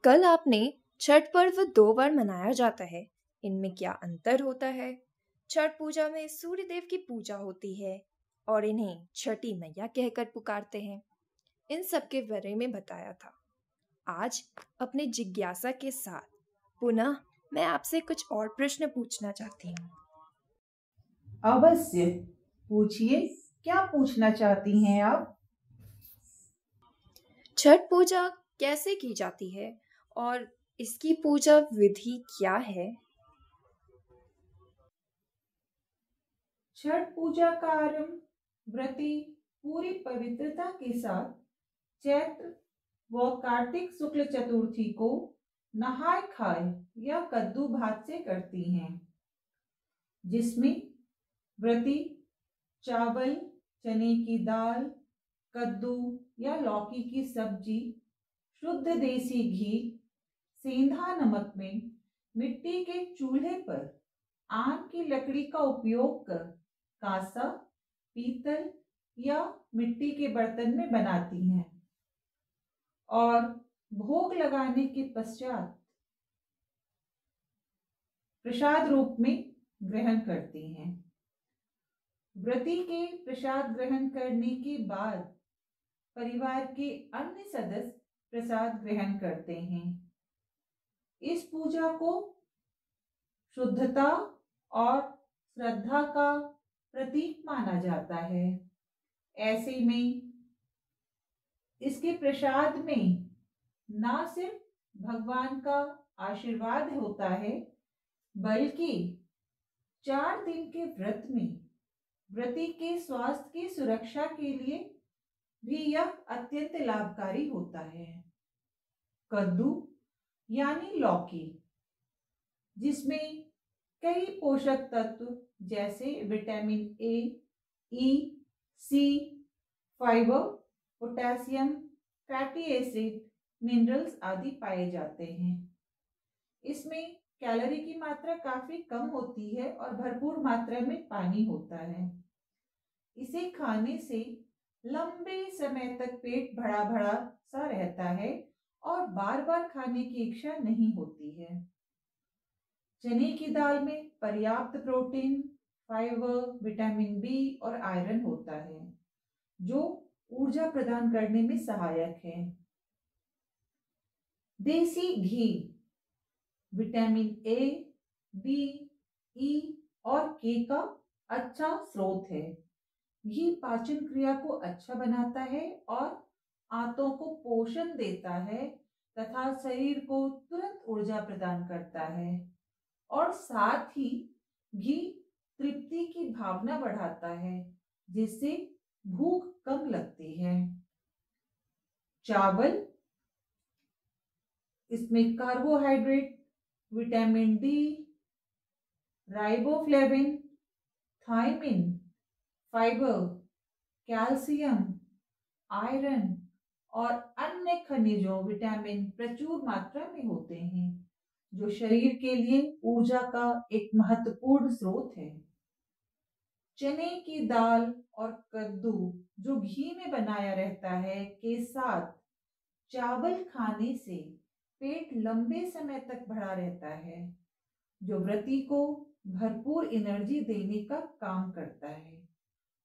कल आपने छठ पर्व 2 बार मनाया जाता है। इनमें क्या अंतर होता है? छठ पूजा में सूर्य देव की पूजा होती है और इन्हें छठी मैया कहकर पुकारते हैं। इन सब के बारे में बताया था। आज अपने जिज्ञासा के साथ पुनः मैं आपसे कुछ और प्रश्न पूछना चाहती हूँ। अवश्य पूछिए, क्या पूछना चाहती हैं आप? छठ पूजा कैसे की जाती है और इसकी पूजा विधि क्या है? छठ पूजा का आरंभ व्रती पूरी पवित्रता के साथ चैत्र व कार्तिक शुक्ल चतुर्थी को नहाय खाए या कद्दू भात से करती हैं, जिसमें व्रती चावल, चने की दाल, कद्दू या लौकी की सब्जी, शुद्ध देसी घी, सेंधा नमक में मिट्टी के चूल्हे पर आम की लकड़ी का उपयोग कर कांसा, पीतल या मिट्टी के बर्तन में बनाती हैं और भोग लगाने के पश्चात प्रसाद रूप में ग्रहण करती हैं। व्रती के प्रसाद ग्रहण करने के बाद परिवार के अन्य सदस्य प्रसाद ग्रहण करते हैं। इस पूजा को शुद्धता और श्रद्धा का प्रतीक माना जाता है। ऐसे में इसके प्रसाद में ना सिर्फ भगवान का आशीर्वाद होता है, बल्कि 4 दिन के व्रत में व्रती के स्वास्थ्य की सुरक्षा के लिए भी यह अत्यंत लाभकारी होता है। कद्दू यानी लौकी, जिसमें कई पोषक तत्व जैसे vitamin A, E, C, fibre, potassium, fatty acid, minerals आदि पाए जाते हैं। इसमें कैलोरी की मात्रा काफी कम होती है और भरपूर मात्रा में पानी होता है। इसे खाने से लंबे समय तक पेट भरा भरा सा रहता है और बार बार खाने की इच्छा नहीं होती है। चने की दाल में पर्याप्त प्रोटीन, फाइबर, विटामिन बी और आयरन होता है, जो ऊर्जा प्रदान करने में सहायक है। देसी घी विटामिन ए, बी, ई और के का अच्छा स्रोत है। घी पाचन क्रिया को अच्छा बनाता है और आंतों को पोषण देता है तथा शरीर को तुरंत ऊर्जा प्रदान करता है और साथ ही घी तृप्ति की भावना बढ़ाता है, जिससे भूख कम लगती है। चावल, इसमें carbohydrate, vitamin D, riboflavin, thiamine, fibre, calcium, iron और अन्य खनिजों विटामिन प्रचुर मात्रा में होते हैं, जो शरीर के लिए ऊर्जा का एक महत्वपूर्ण स्रोत है। चने की दाल और कद्दू जो घी में बनाया रहता है के साथ चावल खाने से पेट लंबे समय तक भरा रहता है, जो व्रती को भरपूर एनर्जी देने का काम करता है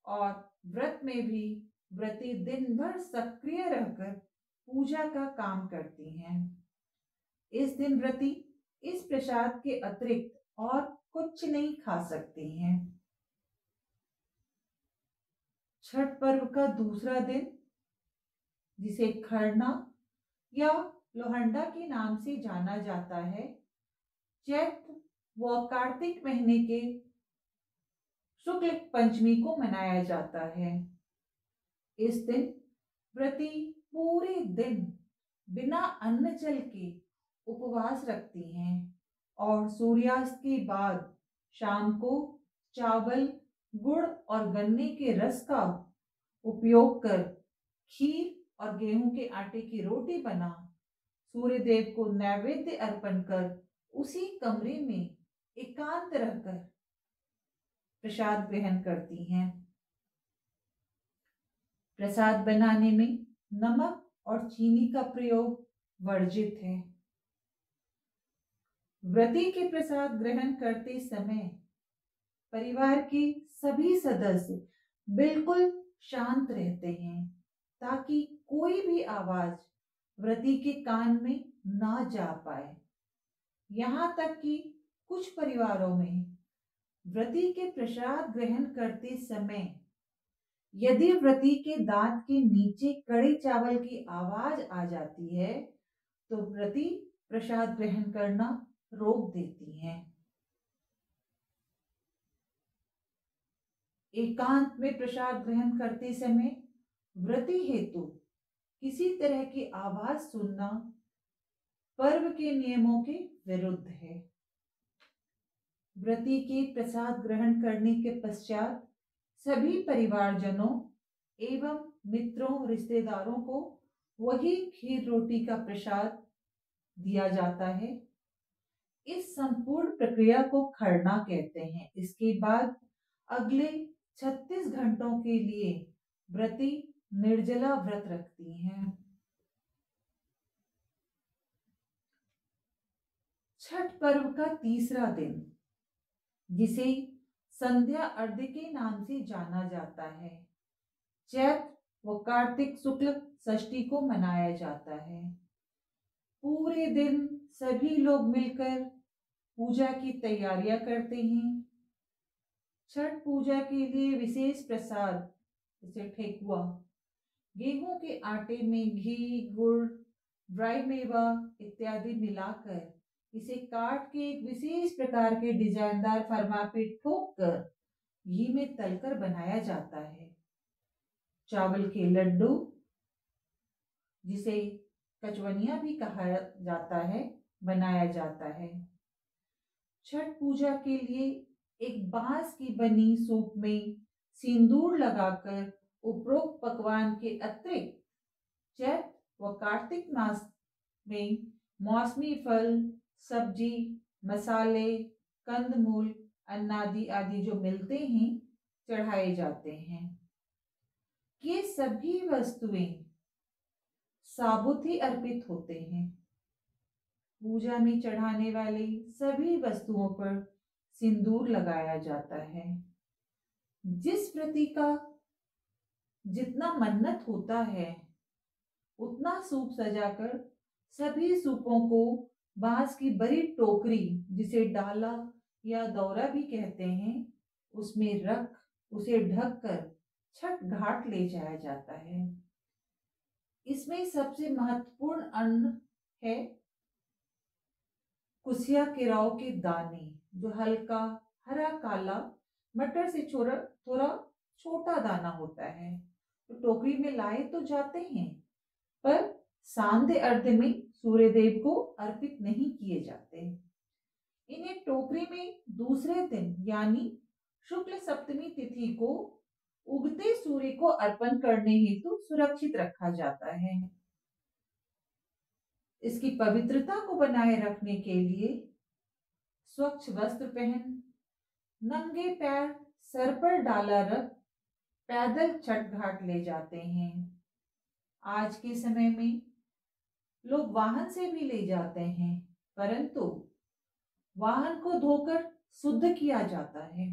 और व्रत में भी व्रती दिन भर सक्रिय रहकर पूजा का काम करती हैं। इस दिन व्रती इस प्रसाद के अतिरिक्त और कुछ नहीं खा सकती हैं। छठ पर्व का दूसरा दिन, जिसे खरना या लोहंडा के नाम से जाना जाता है, चैत्र व कार्तिक महीने के शुक्ल पंचमी को मनाया जाता है। इस दिन व्रती पूरे दिन बिना अन्न जल के उपवास रखती हैं और सूर्यास्त के बाद शाम को चावल, गुड़ और गन्ने के रस का उपयोग कर खीर और गेहूं के आटे की रोटी बना सूर्य देव को नैवेद्य अर्पण कर उसी कमरे में एकांत रहकर प्रसाद ग्रहण करती हैं। प्रसाद बनाने में नमक और चीनी का प्रयोग वर्जित है। व्रती के प्रसाद ग्रहण करते समय परिवार के सभी सदस्य बिल्कुल शांत रहते हैं ताकि कोई भी आवाज व्रती के कान में ना जा पाए। यहाँ तक कि कुछ परिवारों में व्रती के प्रसाद ग्रहण करते समय यदि व्रती के दांत के नीचे कड़े चावल की आवाज आ जाती है तो व्रती प्रसाद ग्रहण करना रोक देती हैं। एकांत में प्रसाद ग्रहण करते समय व्रती हेतु किसी तरह की आवाज सुनना पर्व के नियमों के विरुद्ध है। व्रती के प्रसाद ग्रहण करने के पश्चात सभी परिवारजनों एवं मित्रों रिश्तेदारों को वही खीर रोटी का प्रसाद दिया जाता है। इस संपूर्ण प्रक्रिया को खरना कहते हैं। इसके बाद अगले 36 घंटों के लिए व्रती निर्जला व्रत रखती हैं। छठ पर्व का तीसरा दिन, जिसे संध्या अर्घ्य के नाम से जाना जाता है, चैत्र व कार्तिक शुक्ल षष्ठी को मनाया जाता है। पूरे दिन सभी लोग मिलकर पूजा की तैयारियां करते हैं। छठ पूजा के लिए विशेष प्रसाद जैसे ठेकुआ, गेहूं के आटे में घी, गुड़, ड्राई मेवा इत्यादि मिलाकर इसे काट के एक विशेष प्रकार के डिजाइनदार फरमा पे ठोक कर घी में तलकर बनाया जाता है। चावल के लड्डू, जिसे कचवनिया भी कहा जाता है, बनाया जाता है। छठ पूजा के लिए एक बांस की बनी सूप में सिंदूर लगाकर उपरोक्त पकवान के अतिरिक्त चैत्र व कार्तिक मास में मौसमी फल, सब्जी, मसाले, कंदमूल, अन्नादि आदि जो मिलते हैं चढ़ाए जाते हैं। ये सभी वस्तुएं साबुत ही अर्पित होते हैं। पूजा में चढ़ाने वाली सभी वस्तुओं पर सिंदूर लगाया जाता है। जिस व्रती का जितना मन्नत होता है उतना सूप सजाकर सभी सूपों को बांस की बड़ी टोकरी, जिसे डाला या दौरा भी कहते हैं, उसमें रख उसे ढककर छठ घाट ले जाया जाता है। इसमें सबसे महत्वपूर्ण अन्न है कुसिया केराव के दाने, जो हल्का हरा काला मटर से थोड़ा छोटा दाना होता है। तो टोकरी में लाए तो जाते हैं, पर सांध्य अर्घ्य में सूर्य देव को अर्पित नहीं किए जाते। इन्हें टोकरी में दूसरे दिन यानी शुक्ल सप्तमी तिथि को उगते सूर्य को अर्पण करने हेतु सुरक्षित रखा जाता है। इसकी पवित्रता को बनाए रखने के लिए स्वच्छ वस्त्र पहन, नंगे पैर सर पर डाला रख पैदल छठ घाट ले जाते हैं। आज के समय में लोग वाहन से भी ले जाते हैं, परंतु वाहन को धोकर शुद्ध किया जाता है।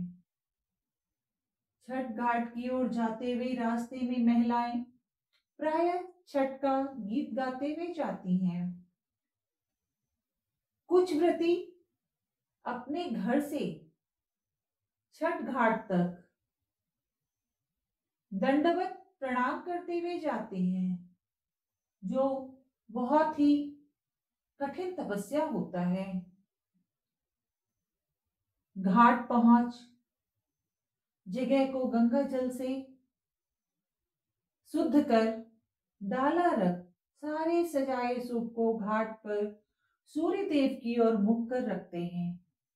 छठ घाट की ओर जाते हुए रास्ते में महिलाएं प्रायः छठ का गीत गाते हुए जाती हैं। कुछ व्रती अपने घर से छठ घाट तक दंडवत प्रणाम करते हुए जाते हैं, जो बहुत ही कठिन तपस्या होता है। घाट पहुंच जगह को गंगा जल से शुद्ध कर डाला रख सारे सजाए सूप को घाट पर सूर्य देव की ओर मुख कर रखते हैं,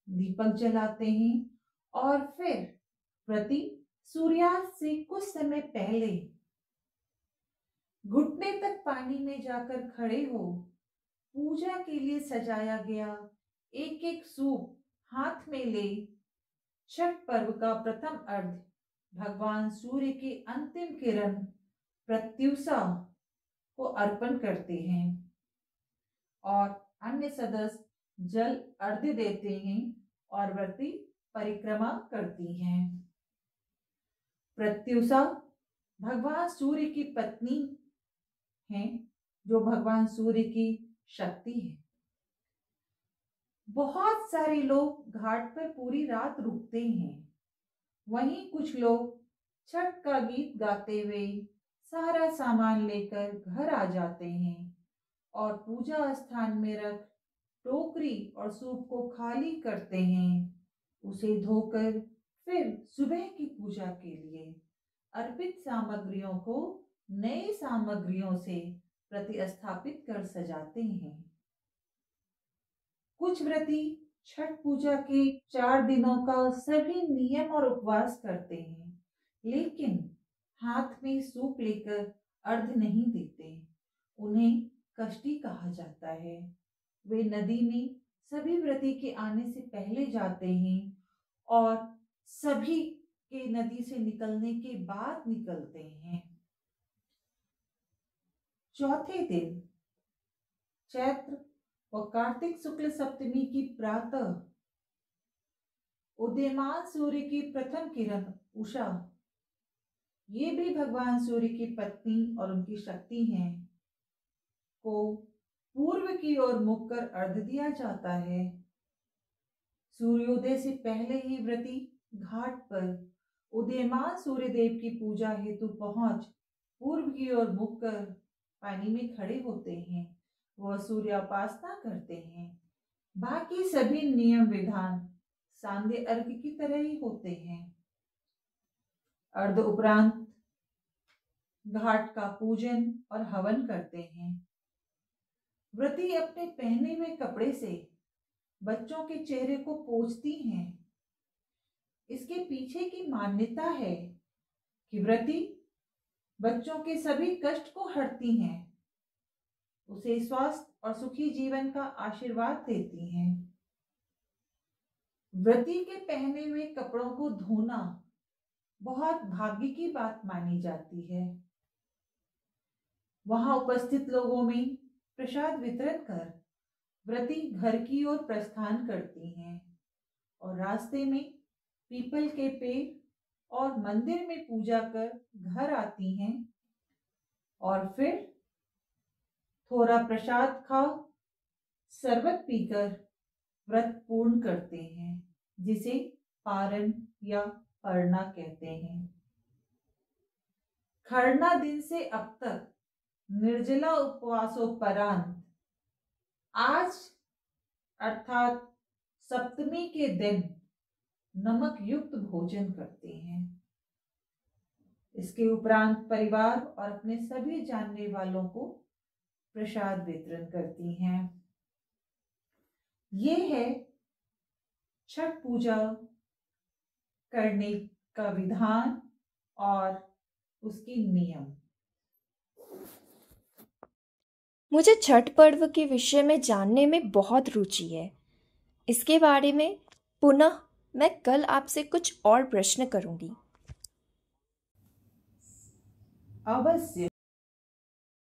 दीपक जलाते हैं और फिर व्रती सूर्यास्त से कुछ समय पहले घुटने तक पानी में जाकर खड़े हो पूजा के लिए सजाया गया एक एक सूप हाथ में ले छठ पर्व का प्रथम अर्घ्य भगवान सूर्य की अंतिम किरण प्रत्युषा को अर्पण करते हैं और अन्य सदस्य जल अर्घ्य देते हैं और व्रती परिक्रमा करती हैं। प्रत्युषा भगवान सूर्य की पत्नी है, जो भगवान सूर्य की शक्ति है। बहुत सारे लोग घाट पर पूरी रात रुकते हैं। वहीं कुछ लोग छठ का गीत गाते हुए सारा सामान लेकर घर आ जाते हैं और पूजा स्थान में रख टोकरी और सूप को खाली करते हैं। उसे धोकर फिर सुबह की पूजा के लिए अर्पित सामग्रियों को नई सामग्रियों से प्रतिस्थापित कर सजाते हैं। कुछ व्रती छठ पूजा के 4 दिनों का सभी नियम और उपवास करते हैं, लेकिन हाथ में सूप लेकर अर्घ्य नहीं देते। उन्हें कष्टी कहा जाता है। वे नदी में सभी व्रती के आने से पहले जाते हैं और सभी के नदी से निकलने के बाद निकलते हैं। चौथे दिन चैत्र व कार्तिक शुक्ल सप्तमी की प्रातः उदीयमान सूर्य की प्रथम किरण उषा, ये भी भगवान सूर्य की पत्नी और उनकी शक्ति हैं, को पूर्व की ओर मुख कर अर्घ्य दिया जाता है। सूर्योदय से पहले ही व्रती घाट पर उदीयमान सूर्य देव की पूजा हेतु पहुंच पूर्व की ओर मुख कर पानी में खड़े होते हैं। वह सूर्योपासना करते हैं। बाकी सभी नियम विधान सांध्य अर्घ्य की तरह ही होते हैं। अर्घ्य उपरांत घाट का पूजन और हवन करते हैं। व्रती अपने पहने हुए कपड़े से बच्चों के चेहरे को पोंछती हैं। इसके पीछे की मान्यता है कि व्रती बच्चों के सभी कष्ट को हरती हैं, उसे स्वास्थ्य और सुखी जीवन का आशीर्वाद देती हैं। व्रती के पहने हुए कपड़ों को धोना बहुत भाग्य की बात मानी जाती है। वहां उपस्थित लोगों में प्रसाद वितरण कर व्रती घर की ओर प्रस्थान करती हैं और रास्ते में पीपल के पेड़ और मंदिर में पूजा कर घर आती हैं और फिर थोड़ा प्रसाद खा शरबत पीकर व्रत पूर्ण करते हैं, जिसे पारण या परना कहते हैं। खरना दिन से अब तक निर्जला उपवासोपरांत आज अर्थात सप्तमी के दिन नमक युक्त भोजन करते हैं। इसके उपरांत परिवार और अपने सभी जानने वालों को प्रसाद वितरण करती हैं। ये है छठ पूजा करने का विधान और उसकी नियम। मुझे छठ पर्व के विषय में जानने में बहुत रुचि है। इसके बारे में पुनः मैं कल आपसे कुछ और प्रश्न करूंगी। अवश्य।